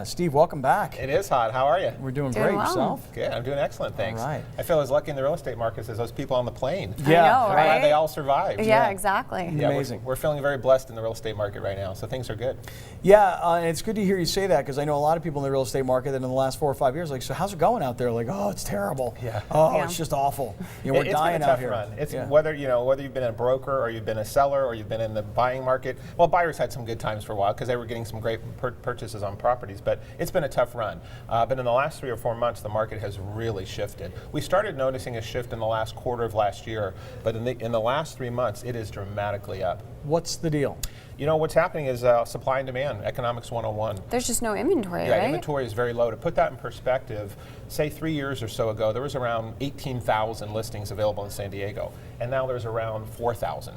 Steve, welcome back. It is hot. How are you? We're doing great. well. Yourself? Good. I'm doing excellent, thanks. All right. I feel as lucky in the real estate markets as those people on the plane. Yeah, I know, right? They all survived. Yeah, exactly. Yeah, Amazing. We're feeling very blessed in the real estate market right now, so things are good. Yeah, and it's good to hear you say that because I know a lot of people in the real estate market that in the last 4 or 5 years, like, so how's it going out there? Like, oh, it's terrible. Yeah. Oh, Yeah. it's just awful. You know, we're It's dying been a tough out here. run. It's Yeah. whether you've been a broker or you've been a seller or you've been in the buying market. Well, buyers had some good times for a while because they were getting some great purchases on properties, but it's been a tough run. But in the last 3 or 4 months, the market has really shifted. We started noticing a shift in the last quarter of last year, but in the last 3 months, it is dramatically up. What's the deal? You know, what's happening is supply and demand, economics 101. There's just no inventory, Yeah, right? inventory is very low. To put that in perspective, say 3 years or so ago, there was around 18,000 listings available in San Diego, and now there's around 4,000.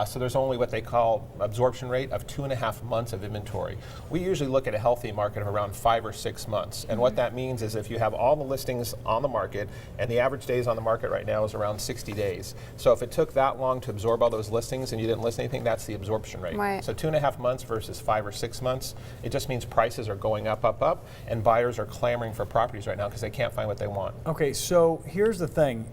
So there's only what they call absorption rate of 2.5 months of inventory. We usually look at a healthy market of around 5 or 6 months, and what that means is if you have all the listings on the market, and the average days on the market right now is around 60 days. So if it took that long to absorb all those listings and you didn't list anything, that's the absorption rate. Right. So 2.5 months versus 5 or 6 months, it just means prices are going up, and buyers are clamoring for properties right now because they can't find what they want. Okay, so here's the thing.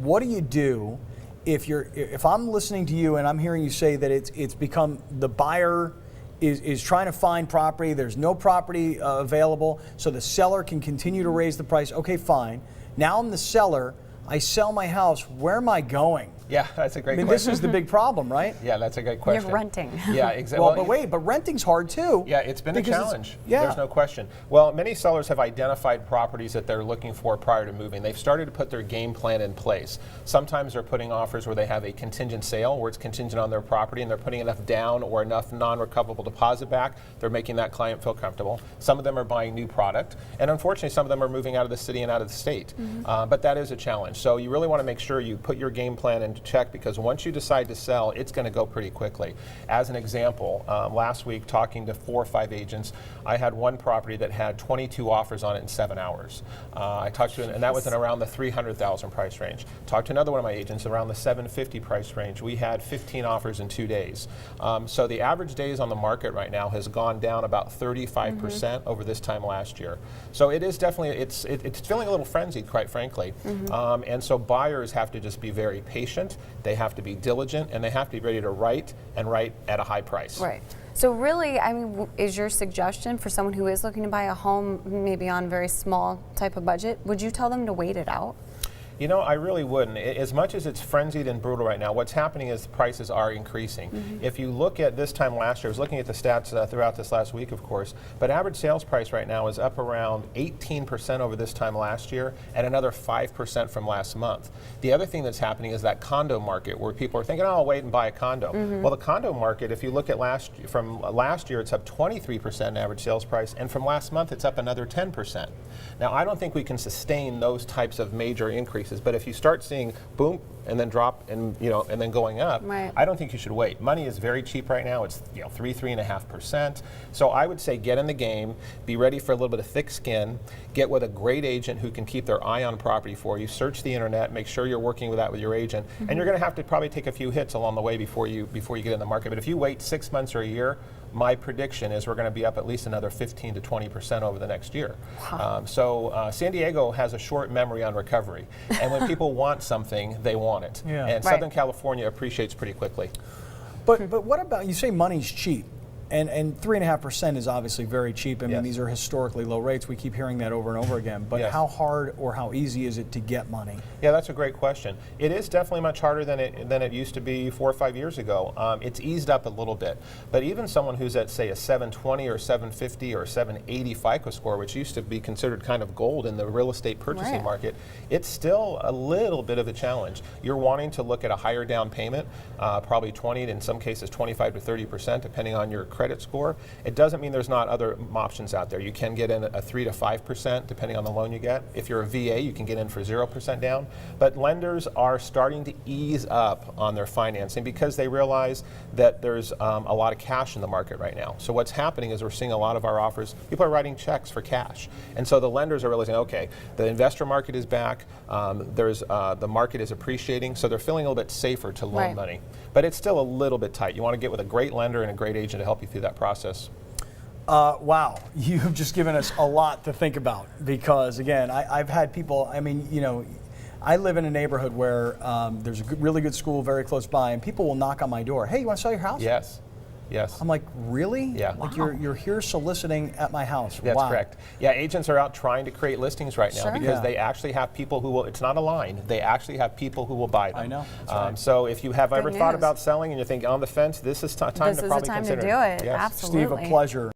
What do you do if I'm listening to you and I'm hearing you say that it's become the buyer is trying to find property, there's no property available, so the seller can continue to raise the price. Okay, fine. Now I'm the seller. I sell my house. Where am I going? Yeah, that's a great I mean, question. this is the big problem, right? Yeah, that's a great question. You're renting. Yeah, exactly. Well, but renting's hard too. Yeah, it's been a challenge. Yeah. There's no question. Well, many sellers have identified properties that they're looking for prior to moving. They've started to put their game plan in place. Sometimes they're putting offers where they have a contingent sale, where it's contingent on their property, and they're putting enough down or enough non-recoverable deposit back. They're making that client feel comfortable. Some of them are buying new product, and unfortunately, some of them are moving out of the city and out of the state. But that is a challenge. So you really want to make sure you put your game plan into check, because once you decide to sell, it's going to go pretty quickly. As an example, last week talking to 4 or 5 agents, I had one property that had 22 offers on it in 7 hours. I talked to, and that was in around the 300,000 price range. Talked to another one of my agents around the 750 price range. We had 15 offers in 2 days. So the average days on the market right now has gone down about 35% over this time last year. So it is definitely, it's feeling a little frenzied, quite frankly. And so buyers have to just be very patient. They have to be diligent, and they have to be ready to write at a high price. Right. So really, I mean, is your suggestion for someone who is looking to buy a home, maybe on a very small type of budget, would you tell them to wait it out? You know, I really wouldn't. As much as it's frenzied and brutal right now, what's happening is the prices are increasing. If you look at this time last year, I was looking at the stats throughout this last week, of course, but average sales price right now is up around 18% over this time last year and another 5% from last month. The other thing that's happening is that condo market where people are thinking, oh, I'll wait and buy a condo. Well, the condo market, if you look at from last year, it's up 23% in average sales price, and from last month, it's up another 10%. Now, I don't think we can sustain those types of major increases. But if you start seeing boom and then drop and and then going up, right, I don't think you should wait. Money is very cheap right now. It's 3.5%. So I would say get in the game, be ready for a little bit of thick skin, get with a great agent who can keep their eye on property for you. Search the internet, make sure you're working with that with your agent, and you're going to have to probably take a few hits along the way before you get in the market. But if you wait 6 months or a year, my prediction is we're going to be up at least another 15 to 20% over the next year. Wow. So San Diego has a short memory on recovery, and when people want something, they want it. Yeah. And Right. Southern California appreciates pretty quickly. But what about, you say money's cheap, and 3.5% is obviously very cheap. I mean, Yes. these are historically low rates. We keep hearing that over and over again. But Yes. how hard or how easy is it to get money? Yeah, that's a great question. It is definitely much harder than it used to be 4 or 5 years ago. It's eased up a little bit, but even someone who's at, say, a 720 or 750 or 780 FICO score, which used to be considered kind of gold in the real estate purchasing Right. market, it's still a little bit of a challenge. You're wanting to look at a higher down payment, probably 20 to in some cases 25 to 30%, depending on your credit score. It doesn't mean there's not other options out there. You can get in a 3 to 5%, depending on the loan you get. If you're a VA, you can get in for 0% down. But lenders are starting to ease up on their financing because they realize that there's a lot of cash in the market right now. So what's happening is we're seeing a lot of our offers, people are writing checks for cash. And so the lenders are realizing, okay, the investor market is back, the market is appreciating, so they're feeling a little bit safer to loan Right. money. But it's still a little bit tight. You want to get with a great lender and a great agent to help you through that process. Wow, you've just given us a lot to think about because, again, I've had people, I mean, you know, I live in a neighborhood where there's a really good school very close by, and people will knock on my door. Hey, you want to sell your house? Yes. Yes. I'm like, really? Yeah. Like Wow. you're here soliciting at my house. That's wow. correct. Yeah, agents are out trying to create listings right now Sure. because Yeah. they actually have people who will, it's not a line, they actually have people who will buy them. I know, that's right. So if you have Good ever thought news. about selling and you think on the fence, this is time This to is the probably time to consider do it. Yes. Absolutely. Steve, a pleasure.